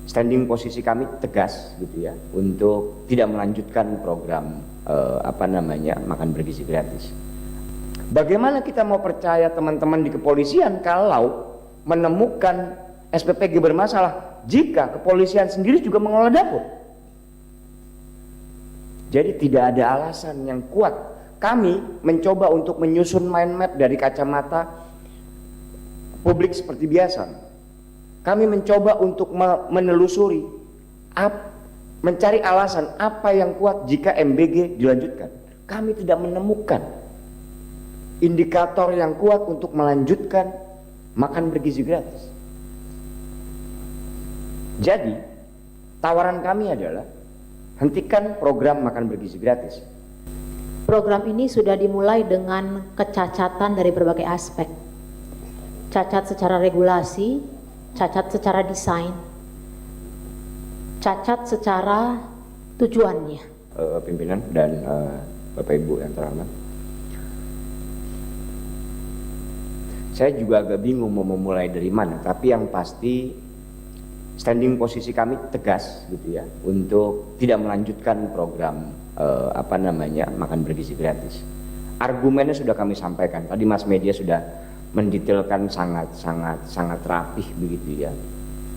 standing posisi kami tegas gitu ya untuk tidak melanjutkan program makan bergizi gratis. Bagaimana kita mau percaya teman-teman di kepolisian kalau menemukan SPPG bermasalah jika kepolisian sendiri juga mengelola dapur? Jadi tidak ada alasan yang kuat. Kami mencoba untuk menyusun mind map dari kacamata publik seperti biasa. Kami mencoba untuk menelusuri, mencari alasan apa yang kuat jika MBG dilanjutkan. Kami tidak menemukan indikator yang kuat untuk melanjutkan makan bergizi gratis. Jadi tawaran kami adalah hentikan program makan bergizi gratis. Program ini sudah dimulai dengan kecacatan dari berbagai aspek. Cacat secara regulasi, cacat secara desain, cacat secara tujuannya. Pimpinan dan Bapak Ibu yang terhormat, saya juga agak bingung mau memulai dari mana, tapi yang pasti standing posisi kami tegas gitu ya untuk tidak melanjutkan program makan bergizi gratis. Argumennya sudah kami sampaikan. Tadi Mas Media sudah mendetailkan sangat rapih begitu ya.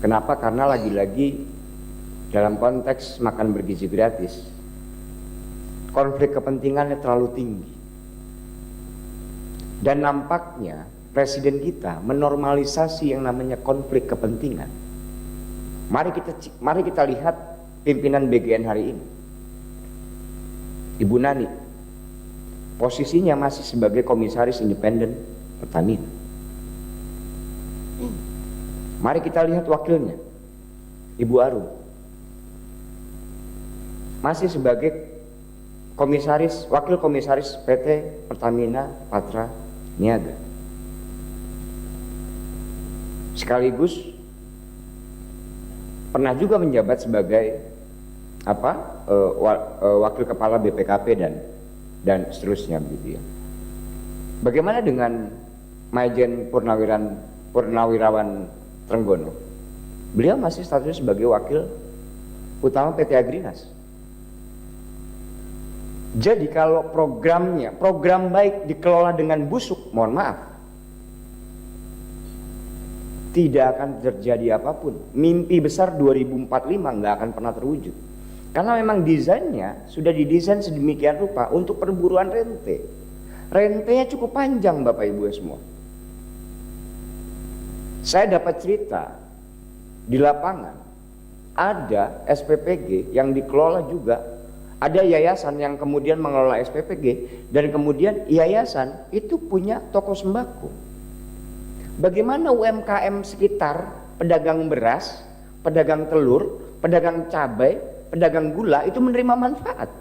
Kenapa? Karena lagi-lagi dalam konteks makan bergizi gratis konflik kepentingannya terlalu tinggi. Dan nampaknya Presiden kita menormalisasi yang namanya konflik kepentingan. Mari kita lihat pimpinan BGN hari ini. Ibu Nani posisinya masih sebagai komisaris independen Pertamina. Mari kita lihat wakilnya, Ibu Arum, masih sebagai wakil komisaris PT Pertamina Patra Niaga, sekaligus pernah juga menjabat sebagai wakil kepala BPKP dan seterusnya begitu ya. Bagaimana dengan Majen Purnawirawan Trenggono? Beliau masih statusnya sebagai wakil utama PT Agrinas. Jadi kalau program baik dikelola dengan busuk, mohon maaf, tidak akan terjadi apapun. Mimpi besar 2045 nggak akan pernah terwujud. Karena memang desainnya sudah didesain sedemikian rupa untuk perburuan rente. Rentenya cukup panjang Bapak Ibu semua. Saya dapat cerita di lapangan ada SPPG yang dikelola juga, ada yayasan yang kemudian mengelola SPPG, dan kemudian yayasan itu punya toko sembako. Bagaimana UMKM sekitar, pedagang beras, pedagang telur, pedagang cabai, pedagang gula itu menerima manfaat?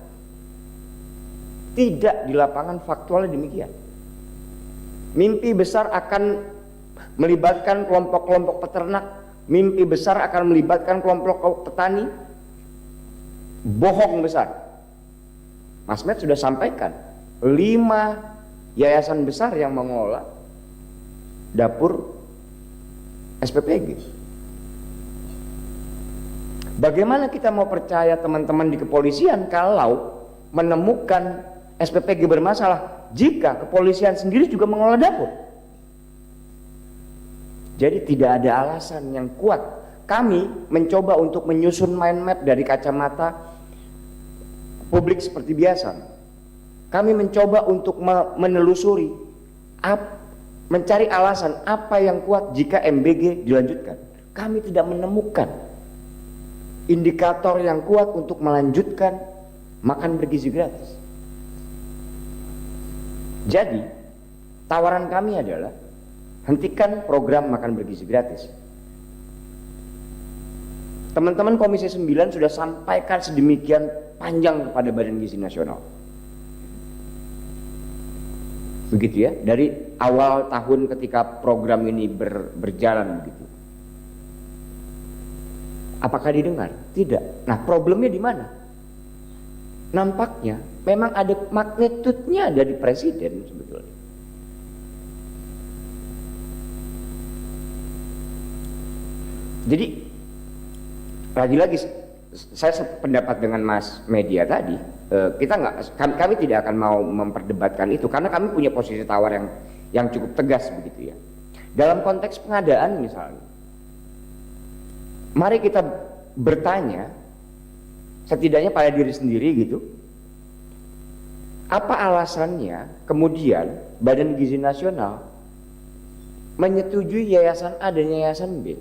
Tidak, di lapangan faktualnya demikian. Mimpi besar akan melibatkan kelompok-kelompok peternak, mimpi besar akan melibatkan kelompok petani, bohong besar. Mas Med sudah sampaikan 5 yayasan besar yang mengelola dapur SPPG. Bagaimana kita mau percaya teman-teman di kepolisian kalau menemukan SPPG bermasalah jika kepolisian sendiri juga mengelola dapur? Jadi tidak ada alasan yang kuat. Kami mencoba untuk menyusun mind map dari kacamata publik seperti biasa. Kami mencoba untuk menelusuri, mencari alasan apa yang kuat jika MBG dilanjutkan. Kami tidak menemukan indikator yang kuat untuk melanjutkan makan bergizi gratis. Jadi tawaran kami adalah hentikan program makan bergizi gratis. Teman-teman Komisi 9 sudah sampaikan sedemikian panjang kepada Badan Gizi Nasional. Begitu ya, dari awal tahun ketika program ini berjalan begitu. Apakah didengar? Tidak. Nah, problemnya di mana? Nampaknya memang ada magnitudenya dari presiden sebetulnya. Jadi lagi-lagi saya sependapat dengan Mas Media tadi, kami tidak akan mau memperdebatkan itu karena kami punya posisi tawar yang cukup tegas begitu ya. Dalam konteks pengadaan misalnya, mari kita bertanya setidaknya pada diri sendiri gitu, apa alasannya kemudian Badan Gizi Nasional menyetujui yayasan A dan yayasan B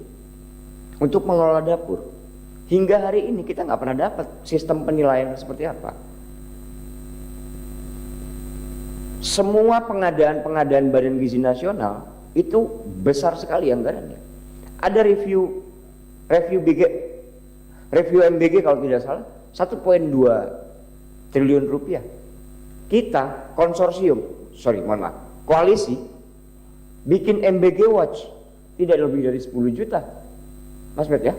untuk mengelola dapur. Hingga hari ini kita nggak pernah dapat sistem penilaian seperti apa. Semua pengadaan Badan Gizi Nasional itu besar sekali anggarannya. Ada review MBG kalau tidak salah 1,2 triliun rupiah. Kita koalisi bikin MBG Watch tidak lebih dari 10 juta, Mas Bet ya.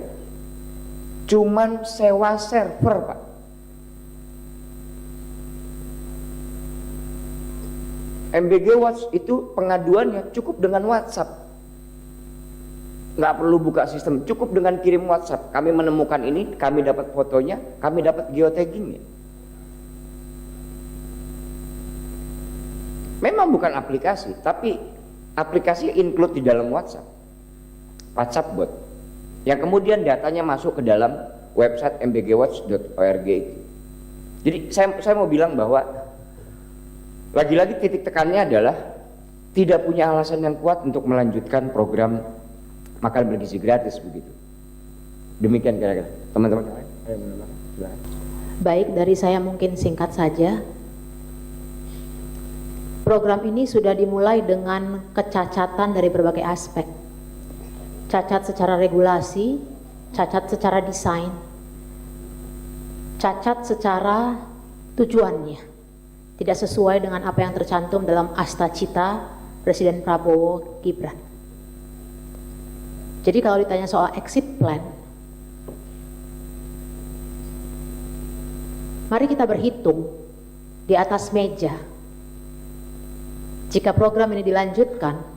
Cuman sewa server, Pak. MBG Watch itu pengaduannya cukup dengan WhatsApp. Nggak perlu buka sistem, cukup dengan kirim WhatsApp. Kami menemukan ini, kami dapat fotonya, kami dapat geotaggingnya. Memang bukan aplikasi, tapi aplikasi include di dalam WhatsApp. WhatsApp bot. Yang kemudian datanya masuk ke dalam website mbgwatch.org. Jadi saya mau bilang bahwa lagi-lagi titik tekannya adalah tidak punya alasan yang kuat untuk melanjutkan program makan bergizi gratis begitu. Demikian kira-kira. Teman-teman. Baik, dari saya mungkin singkat saja. Program ini sudah dimulai dengan kecacatan dari berbagai aspek. Cacat secara regulasi, cacat secara desain, cacat secara tujuannya. Tidak sesuai dengan apa yang tercantum dalam Asta Cita Presiden Prabowo Gibran. Jadi kalau ditanya soal exit plan, mari kita berhitung di atas meja. Jika program ini dilanjutkan,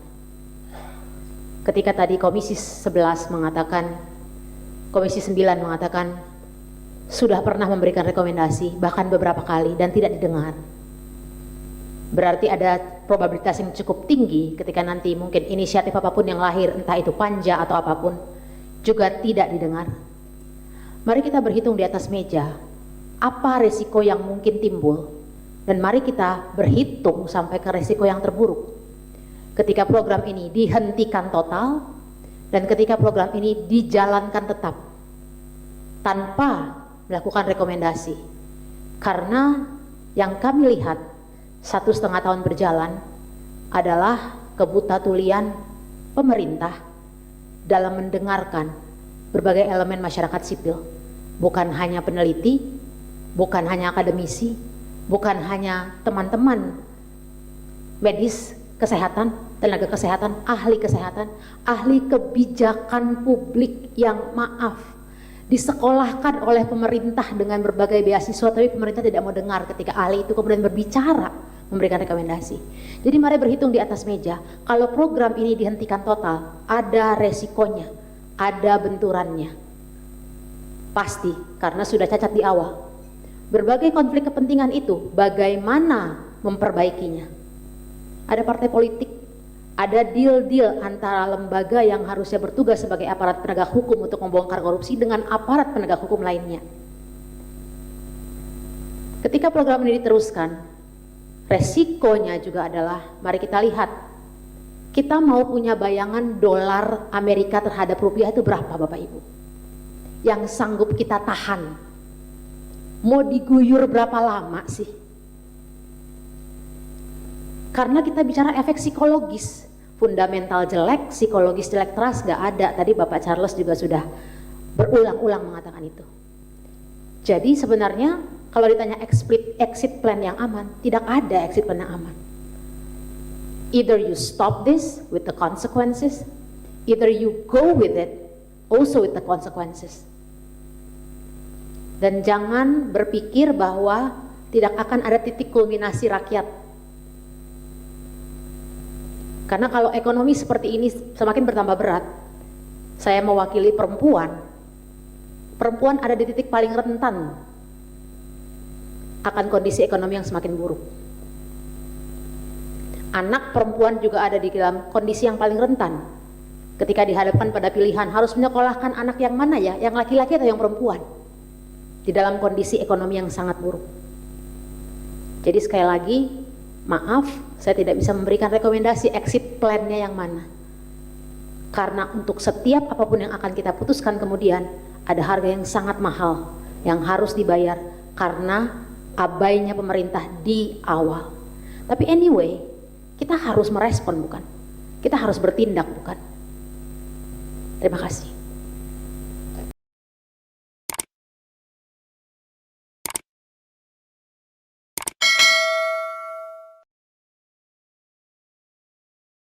ketika tadi Komisi 11 mengatakan, Komisi 9 mengatakan sudah pernah memberikan rekomendasi bahkan beberapa kali dan tidak didengar. Berarti ada probabilitas yang cukup tinggi ketika nanti mungkin inisiatif apapun yang lahir, entah itu panja atau apapun, juga tidak didengar. Mari kita berhitung di atas meja apa resiko yang mungkin timbul, dan mari kita berhitung sampai ke resiko yang terburuk ketika program ini dihentikan total dan ketika program ini dijalankan tetap tanpa melakukan rekomendasi. Karena yang kami lihat 1,5 tahun berjalan adalah kebutatulian pemerintah dalam mendengarkan berbagai elemen masyarakat sipil, bukan hanya peneliti, bukan hanya akademisi, bukan hanya teman-teman medis kesehatan, tenaga kesehatan, ahli kebijakan publik yang disekolahkan oleh pemerintah dengan berbagai beasiswa, tapi pemerintah tidak mau dengar ketika ahli itu kemudian berbicara, memberikan rekomendasi. Jadi mari berhitung di atas meja, kalau program ini dihentikan total, ada resikonya, ada benturannya. Pasti, karena sudah cacat di awal. Berbagai konflik kepentingan itu, bagaimana memperbaikinya? Ada partai politik, ada deal-deal antara lembaga yang harusnya bertugas sebagai aparat penegak hukum untuk membongkar korupsi dengan aparat penegak hukum lainnya. Ketika program ini diteruskan, resikonya juga adalah, mari kita lihat, kita mau punya bayangan dolar Amerika terhadap rupiah itu berapa Bapak Ibu? Yang sanggup kita tahan. Mau diguyur berapa lama sih? Karena kita bicara efek psikologis, fundamental jelek, psikologis jelek, trust gak ada. Tadi Bapak Charles juga sudah berulang-ulang mengatakan itu. Jadi sebenarnya kalau ditanya exit plan yang aman, tidak ada exit plan yang aman. Either you stop this with the consequences, either you go with it also with the consequences. Dan jangan berpikir bahwa tidak akan ada titik kulminasi rakyat. Karena kalau ekonomi seperti ini semakin bertambah berat, saya mewakili perempuan, perempuan ada di titik paling rentan akan kondisi ekonomi yang semakin buruk. Anak perempuan juga ada di dalam kondisi yang paling rentan ketika dihadapkan pada pilihan harus menyekolahkan anak yang mana ya, yang laki-laki atau yang perempuan, di dalam kondisi ekonomi yang sangat buruk. Jadi sekali lagi, maaf, saya tidak bisa memberikan rekomendasi exit plan-nya yang mana. Karena untuk setiap apapun yang akan kita putuskan kemudian, ada harga yang sangat mahal yang harus dibayar karena abainya pemerintah di awal. Tapi anyway, kita harus merespon bukan? Kita harus bertindak bukan? Terima kasih.